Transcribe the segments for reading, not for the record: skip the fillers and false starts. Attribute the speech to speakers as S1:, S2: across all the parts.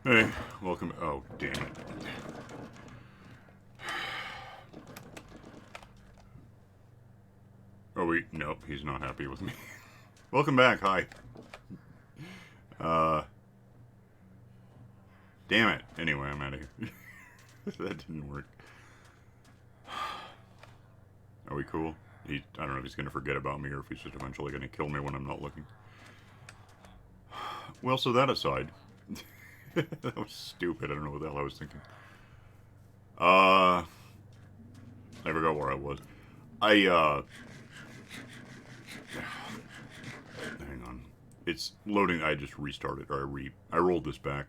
S1: Hey, welcome. Oh, damn it. Oh, wait. Nope, he's not happy with me. Welcome back. Hi. Uh, damn it. Anyway, I'm out of here. That didn't work. Are we cool? I don't know if he's going to forget about me or if he's just eventually going to kill me when I'm not looking. Well, so that aside. That was stupid. I don't know what the hell I was thinking. Uh, I forgot where I was. I, hang on. It's loading. I just restarted, or I rolled this back.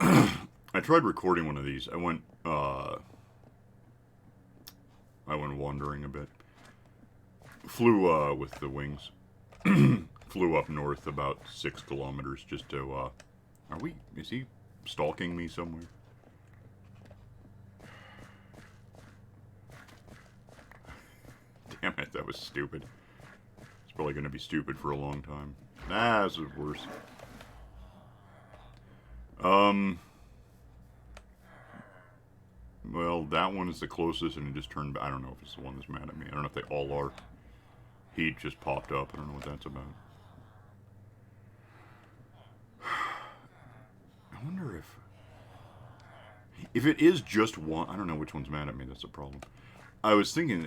S1: I tried recording one of these. I went wandering a bit. Flew, with the wings. Flew up north about 6 kilometers just to, is he stalking me somewhere? Damn it, that was stupid. It's probably going to be stupid for a long time. Ah, this is worse. Well, that one is the closest, and it just turned. I don't know if it's the one that's mad at me. I don't know if they all are. Heat just popped up. I don't know what that's about. I wonder if it is just one. I don't know which one's mad at me. That's the problem. I was thinking,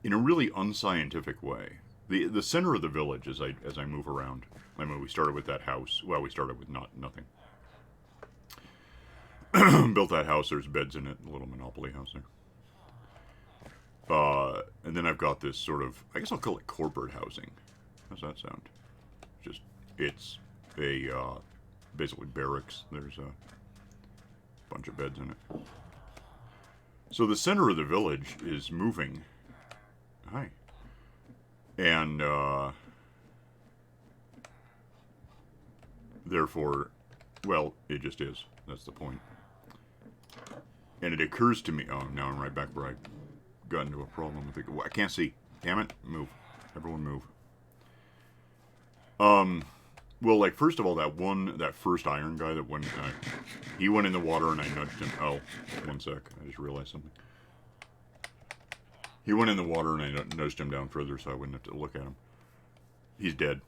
S1: in a really unscientific way, the center of the village as I move around. I mean, we started with that house. Well, we started with nothing. Built that house. There's beds in it. A little Monopoly house there. And then I've got this sort of, I guess I'll call it corporate housing. How's that sound? It's a, basically barracks. There's a bunch of beds in it. So the center of the village is moving. Hi. And, therefore, well, it just is. That's the point. And it occurs to me, oh, now I'm right back where I got into a problem with it. I can't see. Damn it. Move. Everyone move. Well, like, first of all, that first iron guy that went, he went in the water and I nudged him. Oh, one sec. I just realized something. He went in the water and I nudged him down further so I wouldn't have to look at him. He's dead.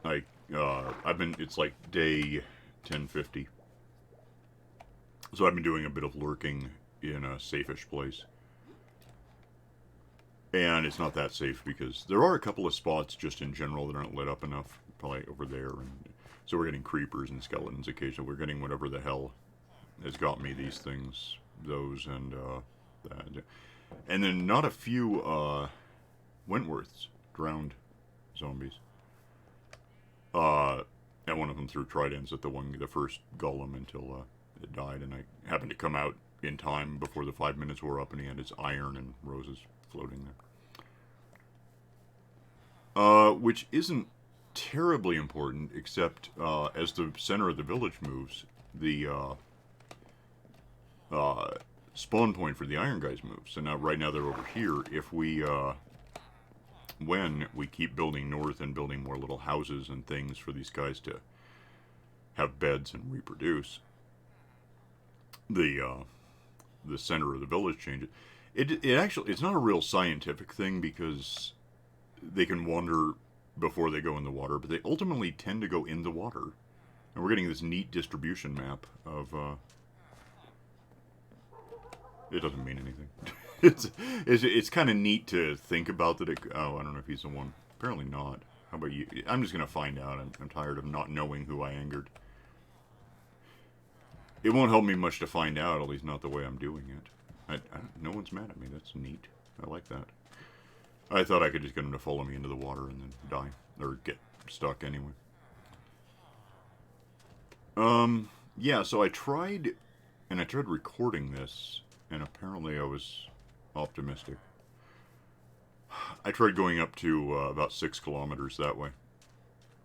S1: It's like day 1050. So I've been doing a bit of lurking in a safe-ish place. And it's not that safe because there are a couple of spots just in general that aren't lit up enough. Probably over there. And so we're getting creepers and skeletons occasionally. We're getting whatever the hell has got me these things. Those and, that. And then not a few, Wentworths. Drowned zombies. And one of them threw tridents at the first golem until, it died. And I happened to come out in time before the 5 minutes were up and he had his iron and roses floating there. Which isn't terribly important, except as the center of the village moves, the spawn point for the iron guys moves. So now, right now they're over here. When we keep building north and building more little houses and things for these guys to have beds and reproduce, the center of the village changes. It's not a real scientific thing because they can wander before they go in the water, but they ultimately tend to go in the water. And we're getting this neat distribution map of, it doesn't mean anything. it's kind of neat to think about that. I don't know if he's the one. Apparently not. How about you? I'm just going to find out. I'm tired of not knowing who I angered. It won't help me much to find out, at least not the way I'm doing it. No one's mad at me. That's neat. I like that. I thought I could just get him to follow me into the water and then die. Or get stuck anyway. Yeah, so I tried recording this, and apparently I was optimistic. I tried going up to about 6 kilometers that way.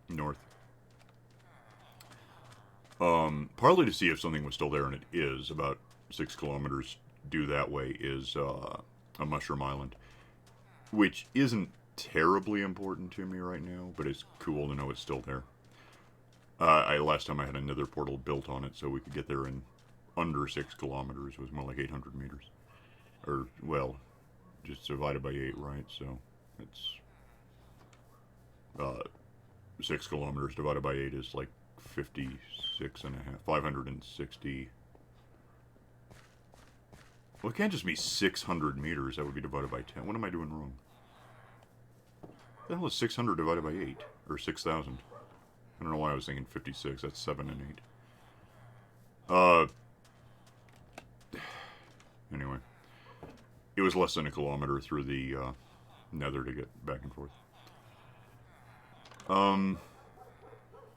S1: North. Partly to see if something was still there, and it is. About 6 kilometers due that way is a mushroom island. Which isn't terribly important to me right now, but it's cool to know it's still there. Last time I had another portal built on it so we could get there in under 6 kilometers. It was more like 800 meters. Or, well, just divided by 8, right? So it's 6 kilometers divided by 8 is like 56 and a half, 560. Well, it can't just be 600 meters. That would be divided by 10. What am I doing wrong? The hell is 600 divided by 8? Or 6,000? I don't know why I was thinking 56. That's 7 and 8. Anyway. It was less than a kilometer through the nether to get back and forth.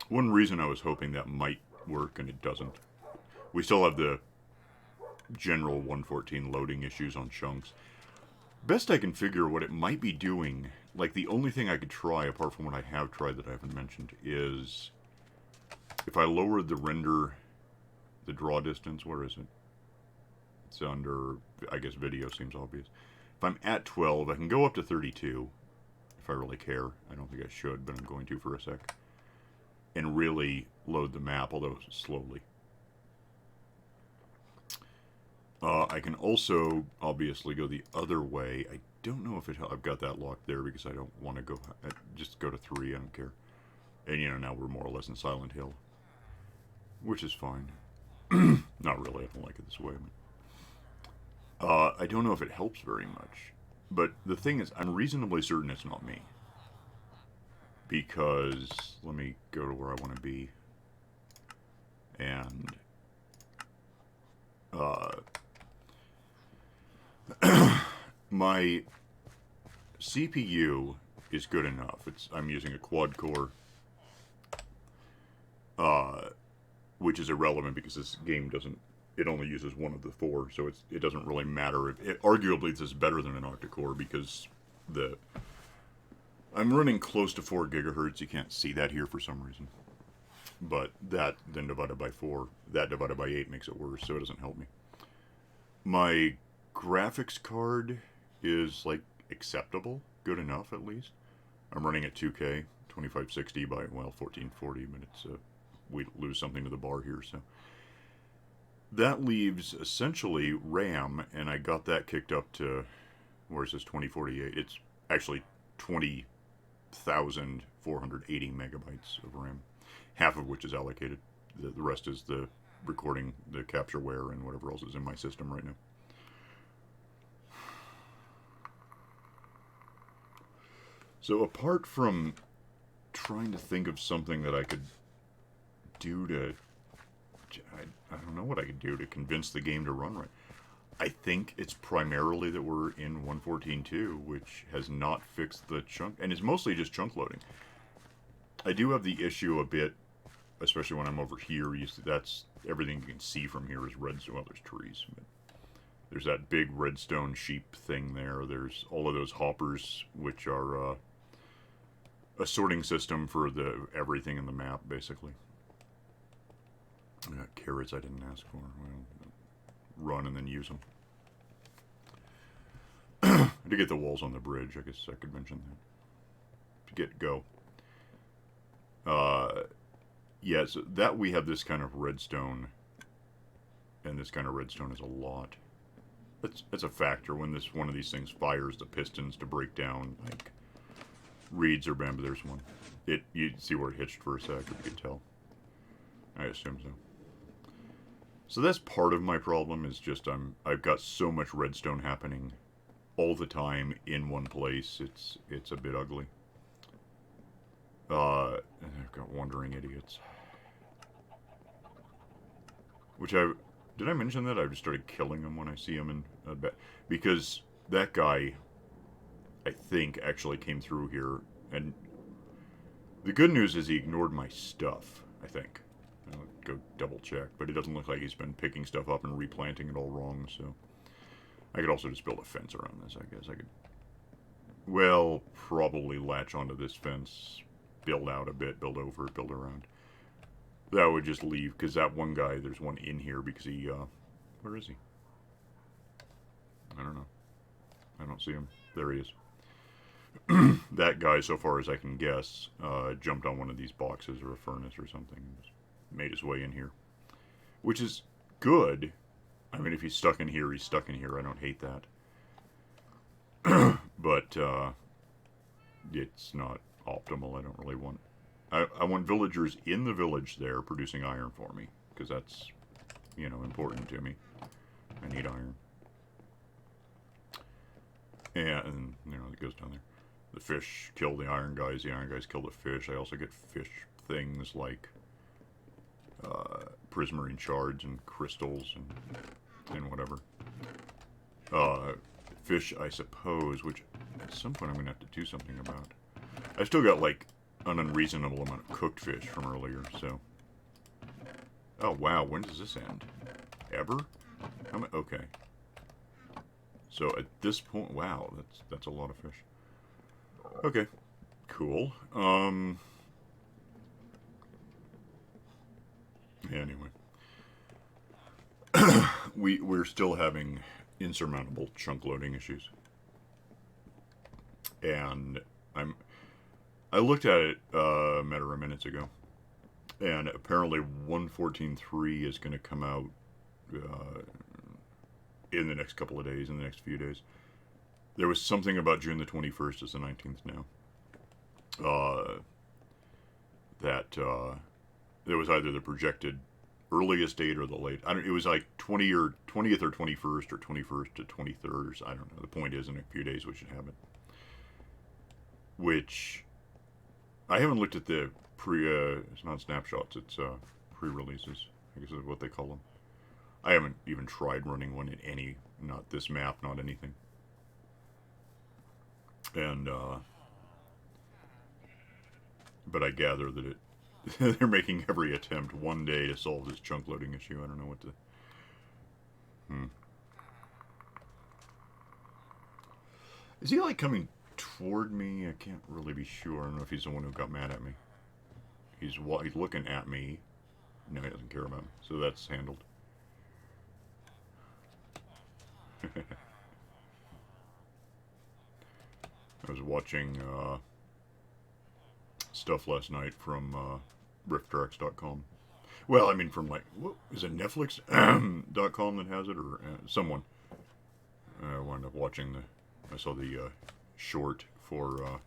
S1: One reason I was hoping that might work, and it doesn't. We still have the general 114 loading issues on chunks. Best I can figure what it might be doing, like the only thing I could try, apart from what I have tried that I haven't mentioned, is if I lowered the render, the draw distance, where is it? It's under, I guess video seems obvious. If I'm at 12, I can go up to 32, if I really care. I don't think I should, but I'm going to for a sec. And really load the map, although slowly. I can also, obviously, go the other way. I don't know if I've got that locked there because I don't want to go... just go to 3, I don't care. And, you know, now we're more or less in Silent Hill. Which is fine. Not really, I don't like it this way. But, I don't know if it helps very much. But the thing is, I'm reasonably certain it's not me. Because, let me go to where I want to be. And... my CPU is good enough. I'm using a quad core, which is irrelevant because this game it only uses one of the 4, so it doesn't really matter. Arguably, this is better than an octa-core because I'm running close to 4 gigahertz. You can't see that here for some reason. But that then divided by 4, that divided by 8 makes it worse, so it doesn't help me. My graphics card is, like, acceptable. Good enough, at least. I'm running at 2K, 2560 by, well, 1440, but we lose something to the bar here, so. That leaves, essentially, RAM, and I got that kicked up to, where it says 2048. It's actually 20,480 megabytes of RAM. Half of which is allocated. The rest is the recording, the captureware, and whatever else is in my system right now. So apart from trying to think of something that I could do to... I don't know what I could do to convince the game to run right. I think it's primarily that we're in 1.14.2, which has not fixed the chunk... and it's mostly just chunk loading. I do have the issue a bit, especially when I'm over here. That's everything you can see from here is redstone. Well, there's trees. But there's that big redstone sheep thing there. There's all of those hoppers, which are a sorting system for everything in the map, basically. I got carrots I didn't ask for. Well, run and then use them. I did get the walls on the bridge. I guess I could mention that. Go. Yeah, so that we have this kind of redstone, and this kind of redstone is a lot. That's a factor when one of these things fires the pistons to break down, like, reeds or bamboo. There's one. You see where it hitched for a sec, if you could tell. I assume so. So that's part of my problem, is just I've got so much redstone happening all the time in one place. It's a bit ugly. I've got wandering idiots. Did I mention that? I just started killing them when I see them in a bed. Because that guy, I think, actually came through here. And the good news is he ignored my stuff, I think. I'll go double check. But it doesn't look like he's been picking stuff up and replanting it all wrong, so. I could also just build a fence around this, I guess. I could, well, probably latch onto this fence, build out a bit, build over it, build around. That would just leave, because that one guy, there's one in here, because he, where is he? I don't know. I don't see him. There he is. that guy, so far as I can guess, jumped on one of these boxes or a furnace or something, and made his way in here, which is good. I mean, if he's stuck in here, he's stuck in here. I don't hate that. But it's not optimal. I don't really want... I want villagers in the village there producing iron for me, because that's, you know, important to me. I need iron. And, you know, it goes down there. The fish kill the iron guys kill the fish. I also get fish things like prismarine shards and crystals and whatever. Fish, I suppose, which at some point I'm going to have to do something about. I still got, like, an unreasonable amount of cooked fish from earlier, so... Oh, wow, when does this end? Ever? Okay. So, at this point... Wow, that's a lot of fish. Okay. Cool. Anyway. We're still having insurmountable chunk loading issues. And I looked at it a matter of minutes ago, and apparently 1.14.3 is going to come out in the next couple of days, in the next few days. There was something about June the 21st is the 19th now. There was either the projected earliest date or the late. It was like 20th or 21st or 21st to 23rd. I don't know. The point is, in a few days we should have it. Which I haven't looked at the it's not snapshots, it's pre-releases, I guess is what they call them. I haven't even tried running one in any, not this map, not anything. And, but I gather that they're making every attempt one day to solve this chunk loading issue. I don't know what to... Is he, like, coming toward me? I can't really be sure. I don't know if he's the one who got mad at me. He's looking at me. No, he doesn't care about me. So that's handled. I was watching stuff last night from rifttracks.com. Well, I mean, from, like, what, is it Netflix.com that has it, or someone? I wound up watching I saw the short for,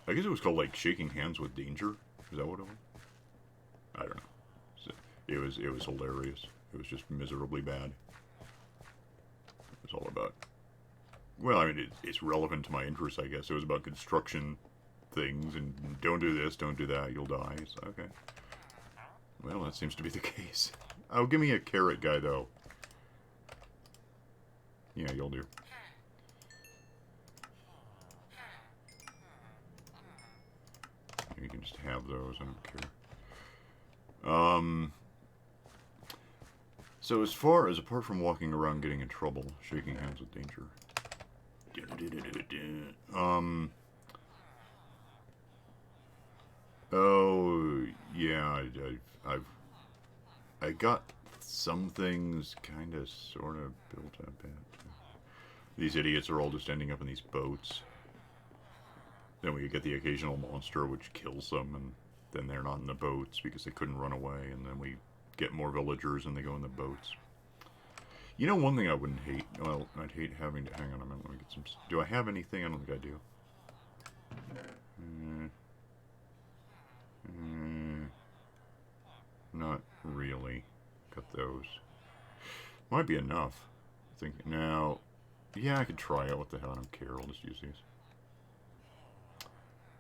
S1: I guess it was called, like, Shaking Hands with Danger. Is that what it was? I don't know. It was hilarious. It was just miserably bad. It was all about... Well, I mean, it's relevant to my interests, I guess. It was about construction things, and don't do this, don't do that, you'll die. So, okay. Well, that seems to be the case. Oh, give me a carrot guy, though. Yeah, you'll do. You can just have those, I don't care. So apart from walking around getting in trouble, shaking hands with danger. Oh, yeah, I got some things kind of, sort of built up at. These idiots are all just ending up in these boats. Then we get the occasional monster which kills them, and then they're not in the boats because they couldn't run away, and then we get more villagers and they go in the boats. You know, one thing I wouldn't hate, well, I'd hate having to, hang on a minute, let me get some, do I have anything? I don't think I do. Not really. Cut those. Might be enough. I think, now, yeah, I could try it, what the hell, I don't care, I'll just use these.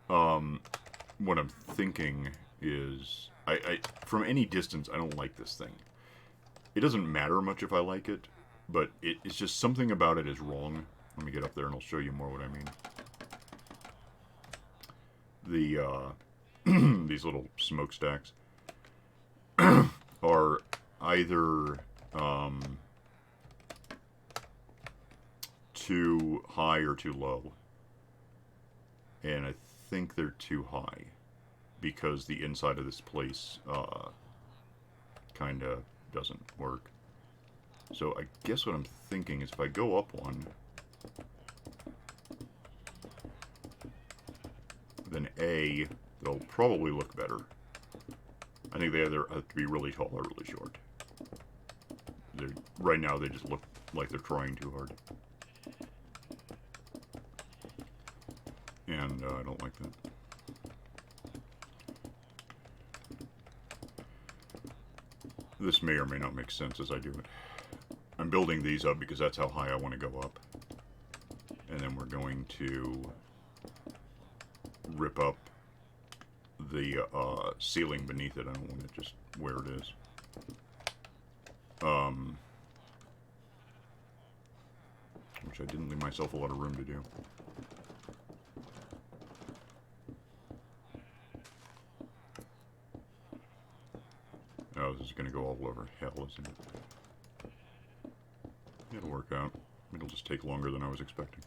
S1: What I'm thinking is, I from any distance, I don't like this thing. It doesn't matter much if I like it, but it's just something about it is wrong. Let me get up there and I'll show you more what I mean. The, these little smokestacks are either, too high or too low. And I think they're too high because the inside of this place kind of doesn't work. So I guess what I'm thinking is if I go up one, then A, they'll probably look better. I think they either have to be really tall or really short. Right now, they just look like they're trying too hard. And I don't like that. This may or may not make sense as I do it. I'm building these up because that's how high I want to go up. And then we're going to rip up the ceiling beneath it. I don't want it just where it is. Which I didn't leave myself a lot of room to do. Oh, this is going to go all over hell, isn't it? It'll work out. It'll just take longer than I was expecting.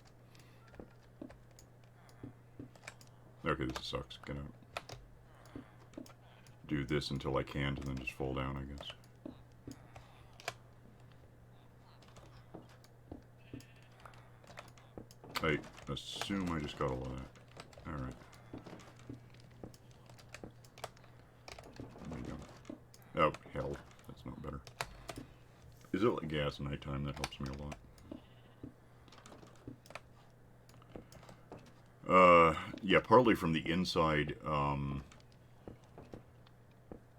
S1: Okay, this sucks. Get out. Do this until I can't, and then just fall down, I guess. I assume I just got all of that. Alright. There we go. Oh, hell. That's not better. Is it like gas nighttime? That helps me a lot. Yeah, partly from the inside,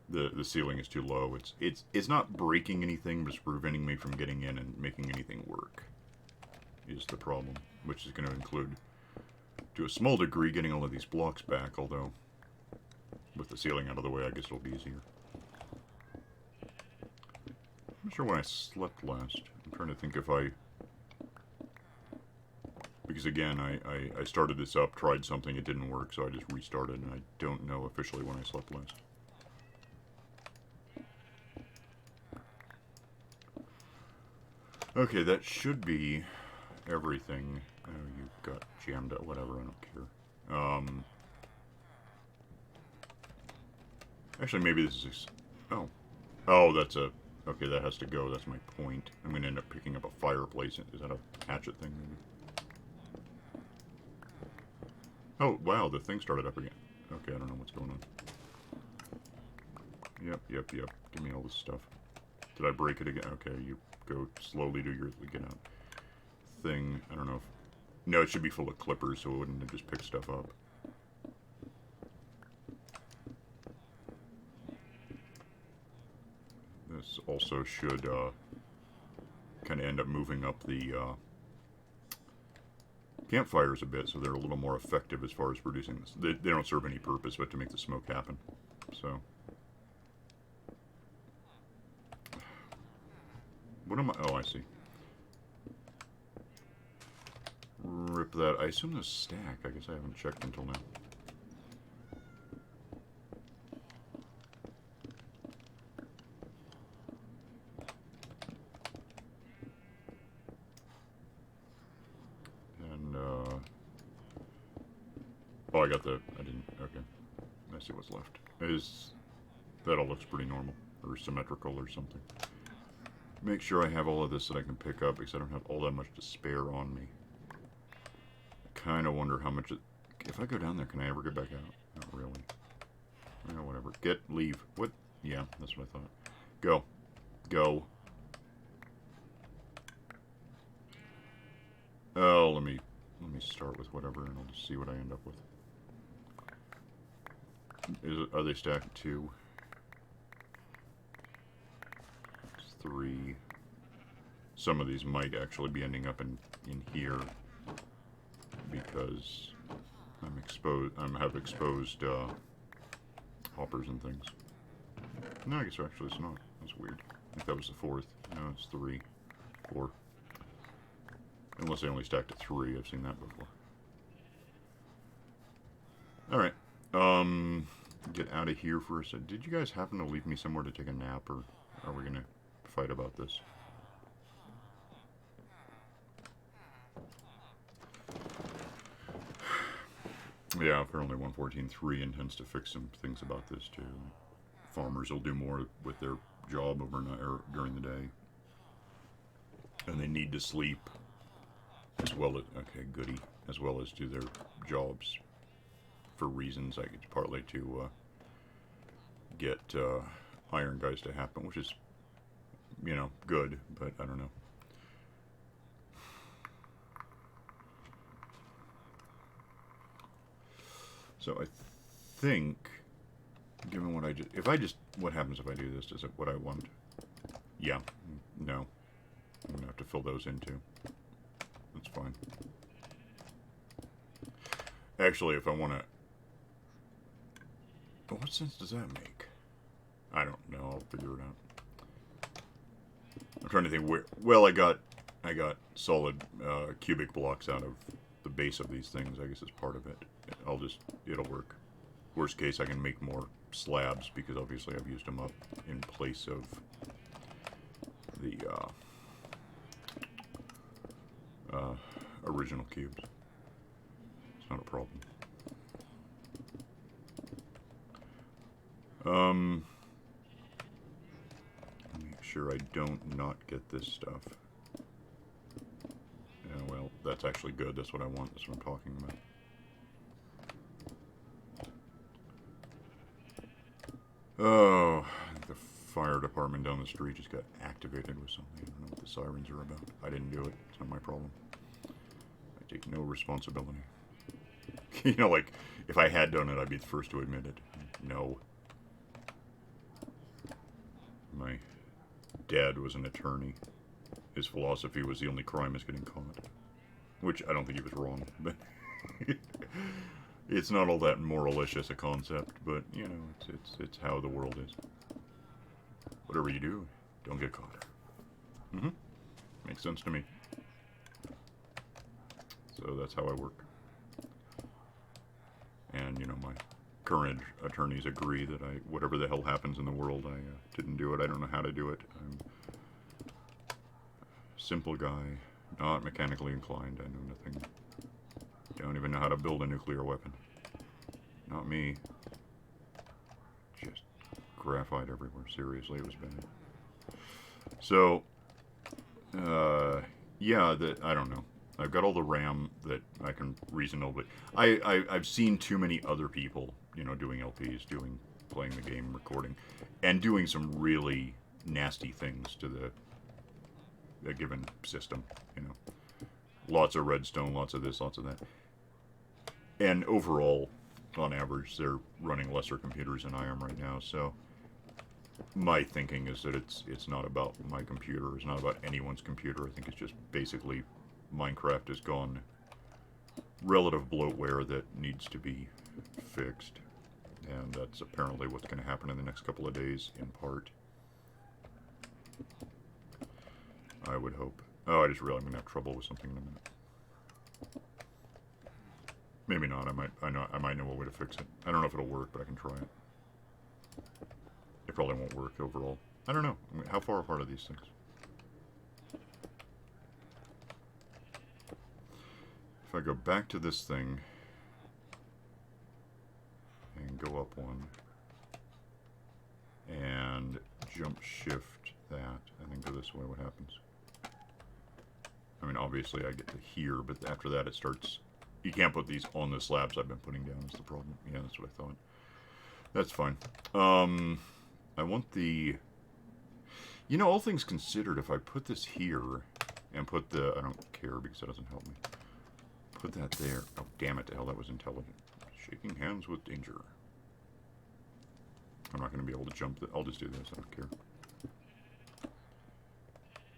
S1: the ceiling is too low. It's not breaking anything, but it's preventing me from getting in and making anything work. Is the problem, which is going to include, to a small degree, getting all of these blocks back, although with the ceiling out of the way, I guess it'll be easier. I'm not sure when I slept last. I'm trying to think if I... Because again, I started this up, tried something, it didn't work, so I just restarted, and I don't know officially when I slept last. Okay, that should be everything. Oh, you got jammed up, whatever, I don't care. Actually, maybe this is... Oh. Oh, that's a... Okay, that has to go, that's my point. I'm going to end up picking up a fireplace. Is that a hatchet thing, maybe? Oh, wow, the thing started up again. Okay, I don't know what's going on. Yep. Give me all this stuff. Did I break it again? Okay, you go slowly to your get out thing. I don't know if... No, it should be full of clippers, so it wouldn't have just picked stuff up. This also should kind of end up moving up the campfires a bit, so they're a little more effective as far as producing this. They don't serve any purpose but to make the smoke happen. So, what am I? Oh, I see. Rip that. I assume the stack. I guess I haven't checked until now. Oh, I got the... I didn't... Okay. I see what's left. That all looks pretty normal. Or symmetrical or something. Make sure I have all of this that I can pick up, because I don't have all that much to spare on me. I kind of wonder how much... If I go down there, can I ever get back out? Not really. Yeah, whatever. Leave. What? Yeah, that's what I thought. Go. Go. Oh, let me start with whatever, and I'll just see what I end up with. Are they stacked 2? It's 3. Some of these might actually be ending up in here because I have exposed hoppers and things. No, I guess actually it's not. That's weird. I think that was the 4th. No, it's 3, 4. Unless they only stacked at 3. I've seen that before. Alright. Get out of here for a second. Did you guys happen to leave me somewhere to take a nap, or are we going to fight about this? Yeah, apparently 114.3 intends to fix some things about this, too. Farmers will do more with their job overnight or during the day. And they need to sleep as well as... Okay, goody. As well as do their jobs. for reasons. It's partly to get iron guys to happen, which is, you know, good, but I don't know. So I think, given what I just, what happens if I do this? Is it what I want? Yeah, no. I'm going to have to fill those in too. That's fine. Actually, if I want to... But what sense does that make? I don't know. I'll figure it out. I'm trying to think where... Well, I got solid cubic blocks out of the base of these things. I guess it's part of it. It'll work. Worst case, I can make more slabs because obviously I've used them up in place of the original cubes. It's not a problem. Make sure I don't not get this stuff. Yeah, well, that's actually good. That's what I want. That's what I'm talking about. Oh, the fire department down the street just got activated with something. I don't know what the sirens are about. I didn't do it. It's not my problem. I take no responsibility. You know, like, if I had done it, I'd be the first to admit it. No. My dad was an attorney. His philosophy was the only crime is getting caught. Which, I don't think he was wrong, but... It's not all that moralicious a concept, but, you know, it's how the world is. Whatever you do, don't get caught. Mm-hmm. Makes sense to me. So that's how I work. And, you know, my current attorneys agree that whatever the hell happens in the world, I didn't do it. I don't know how to do it. I'm a simple guy, not mechanically inclined. I know nothing. Don't even know how to build a nuclear weapon. Not me. Just graphite everywhere. Seriously, it was bad. So, yeah, I don't know. I've got all the RAM that I can reasonably... I've seen too many other people, you know, doing LPs, playing the game, recording, and doing some really nasty things to the given system, you know. Lots of redstone, lots of this, lots of that. And overall, on average, they're running lesser computers than I am right now, so my thinking is that it's not about my computer, it's not about anyone's computer. I think it's just basically Minecraft has gone relative bloatware that needs to be fixed, and that's apparently what's going to happen in the next couple of days, in part. I would hope. Oh, I just realized I'm going to have trouble with something in a minute. Maybe not. I might know a way to fix it. I don't know if it'll work, but I can try it. It probably won't work overall. I don't know. I mean, how far apart are these things? If I go back to this thing and go up one and jump shift that and then go this way, what happens? I mean, obviously I get to here, but after that it starts... You can't put these on the slabs I've been putting down is the problem. Yeah, that's what I thought. That's fine. I want the... You know, all things considered, if I put this here and put the... I don't care because that doesn't help me. Put that there. Oh, damn it to hell, that was intelligent. Shaking hands with danger. I'm not going to be able to jump. I'll just do this. I don't care.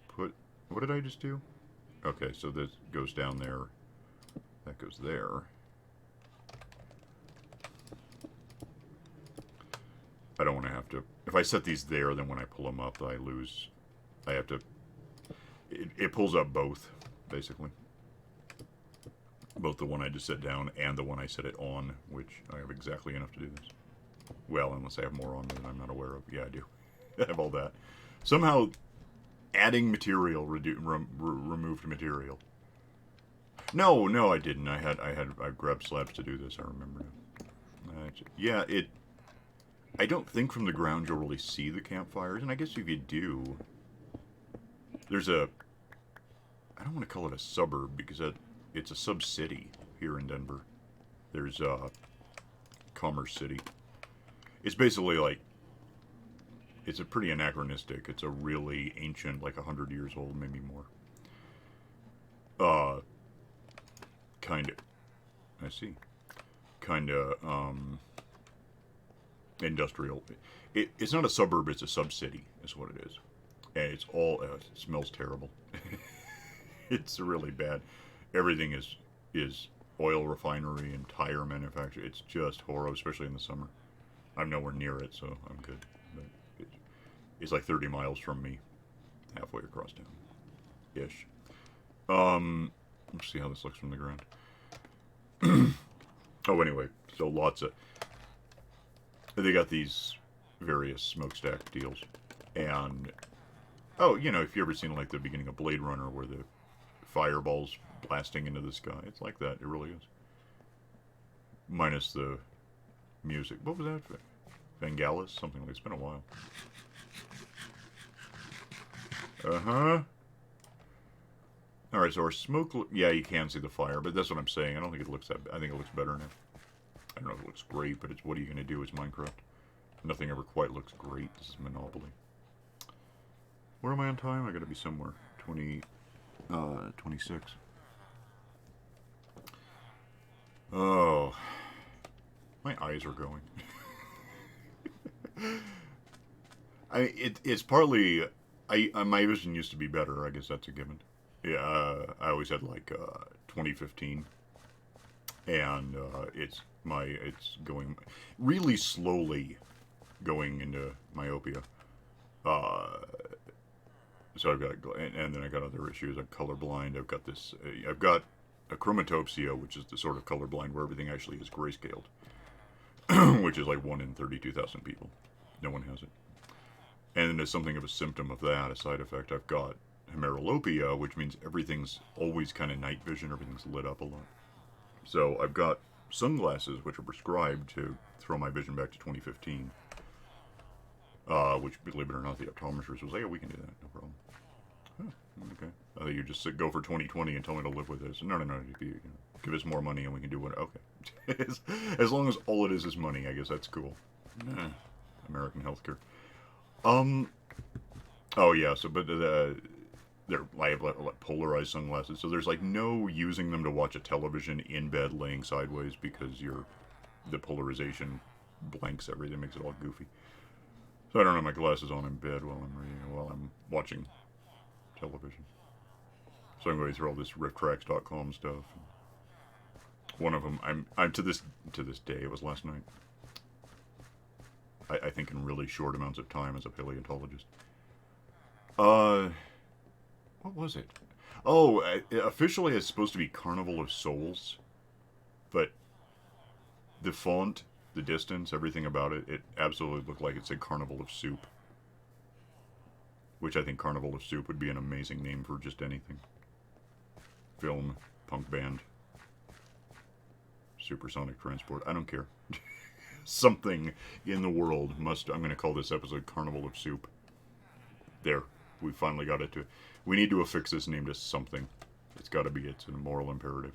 S1: Put... What did I just do? Okay, so this goes down there. That goes there. I don't want to have to... If I set these there, then when I pull them up, I lose... I have to... It pulls up both, basically. Both the one I just set down and the one I set it on, which I have exactly enough to do this. Well, unless I have more on me that I'm not aware of. Yeah, I do. I have all that. Somehow, adding material removed material. No, I didn't. I grabbed slabs to do this. I remember now. Yeah, I don't think from the ground you'll really see the campfires, and I guess if you do, there's a... I don't want to call it a suburb because it's a sub-city here in Denver. There's Commerce City. It's basically like, it's a pretty anachronistic. It's a really ancient, like 100 years old, maybe more. Kind of. I see. Kind of, industrial. It's not a suburb, it's a sub-city, is what it is. And it's all, it smells terrible. It's really bad. Everything is oil refinery and tire manufacturer. It's just horrible, especially in the summer. I'm nowhere near it, so I'm good. But it's like 30 miles from me, halfway across town, ish. Let's see how this looks from the ground. Oh, anyway, so lots of. They got these various smokestack deals, and oh, you know, if you ever seen like the beginning of Blade Runner where the fireballs blasting into the sky, it's like that. It really is. Minus the music. What was that? Vangelis? Something like. It's been a while. All right, so our smoke. Yeah, you can see the fire, but that's what I'm saying. I don't think it looks that. I think it looks better now. I don't know if it looks great, but it's what are you going to do? It's Minecraft. Nothing ever quite looks great. This is Monopoly. Where am I on time? I got to be somewhere. 26. Oh, my eyes are going. It's partly. My vision used to be better. I guess that's a given. Yeah, I always had like 2015, and it's going really slowly going into myopia. So I've got, and then I got other issues. I'm colorblind. I've got this. I've got a chromatopsia, which is the sort of colorblind where everything actually is grayscaled, which is like 1 in 32,000 people. No one has it. And then there's something of a symptom of that, a side effect. I've got hemerolopia, which means everything's always kind of night vision. Everything's lit up a lot. So I've got sunglasses, which are prescribed to throw my vision back to 2015. Which, believe it or not, the optometrist was like, yeah, we can do that, no problem. Huh, okay. I thought you just go for 2020 and tell me to live with this. No, give us more money and we can do what. Okay. As long as all it is money, I guess that's cool. American healthcare. Oh yeah. So, but I have like polarized sunglasses, so there's like no using them to watch a television in bed laying sideways because the polarization blanks everything, makes it all goofy. So I don't have my glasses on in bed while I'm reading, while I'm watching television. So I'm going through all this rifftracks.com stuff. One of them, I'm to this day, it was last night. I think in really short amounts of time as a paleontologist. What was it? Oh, officially it's supposed to be Carnival of Souls, but the font, the distance, everything about it, it absolutely looked like it said Carnival of Soup. Which I think Carnival of Soup would be an amazing name for just anything. Film, punk band, supersonic transport, I don't care. Something in the world must, I'm going to call this episode Carnival of Soup. There, we finally got it to, we need to affix this name to something. It's got to be, it's a moral imperative.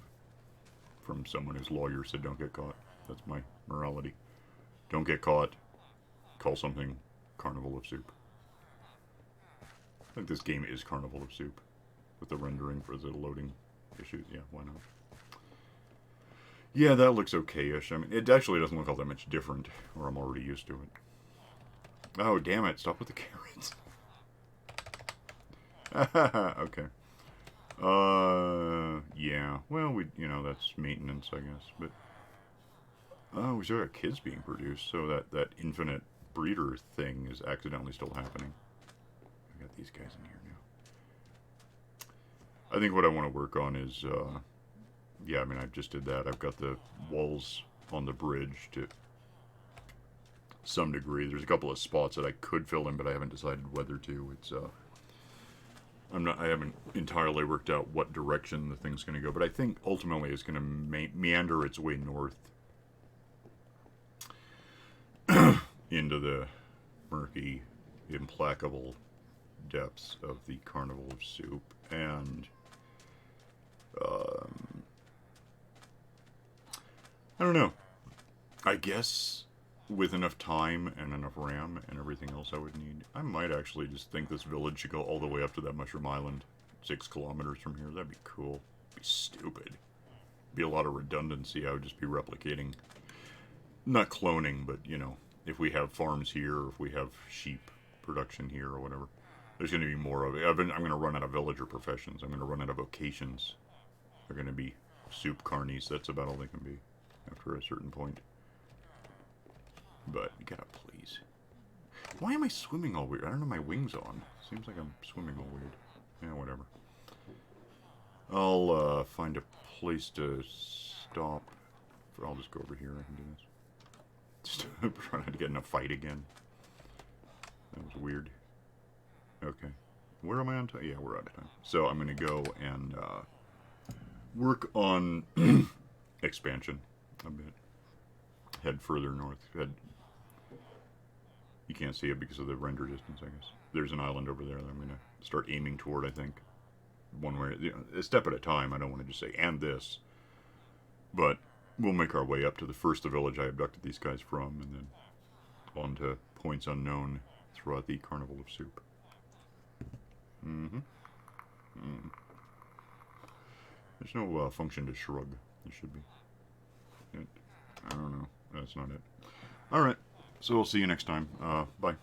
S1: From someone whose lawyer said don't get caught. That's my morality. Don't get caught. Call something Carnival of Soup. I think this game is Carnival of Soup. With the rendering for the loading issues. Yeah, why not? Yeah, that looks okay-ish. I mean, it actually doesn't look all that much different, or I'm already used to it. Oh, damn it. Stop with the carrots. Okay. Yeah. Well, that's maintenance, I guess. But, oh, we still got kids being produced, so that infinite breeder thing is accidentally still happening. I got these guys in here now. I think what I want to work on is, yeah, I mean, I just did that. I've got the walls on the bridge to some degree. There's a couple of spots that I could fill in, but I haven't decided whether to. It's, I haven't entirely worked out what direction the thing's going to go, but I think ultimately it's going to meander its way north into the murky, implacable depths of the Carnival of Soup, and I don't know. I guess with enough time and enough RAM and everything else I would need, I might actually just think this village should go all the way up to that Mushroom Island. 6 kilometers from here. That'd be cool. Be stupid. Be a lot of redundancy. I would just be replicating. Not cloning, but, you know, if we have farms here, or if we have sheep production here, or whatever, there's going to be more of it. I'm going to run out of villager professions. I'm going to run out of vocations. They're going to be soup carnies. That's about all they can be after a certain point. But, get up, please. Why am I swimming all weird? I don't have my wings on. Seems like I'm swimming all weird. Yeah, whatever. I'll find a place to stop. I'll just go over here. I can do this. Just trying to get in a fight again. That was weird. Okay. Where am I on time? Yeah, we're out of time. So I'm going to go and work on expansion a bit. Head further north. You can't see it because of the render distance, I guess. There's an island over there that I'm going to start aiming toward, I think. One way, you know, a step at a time. I don't want to just say, and this. But we'll make our way up to the first village I abducted these guys from, and then on to points unknown throughout the Carnival of Soup. There's no function to shrug. There should be. I don't know. That's not it. Alright. So we'll see you next time. Bye.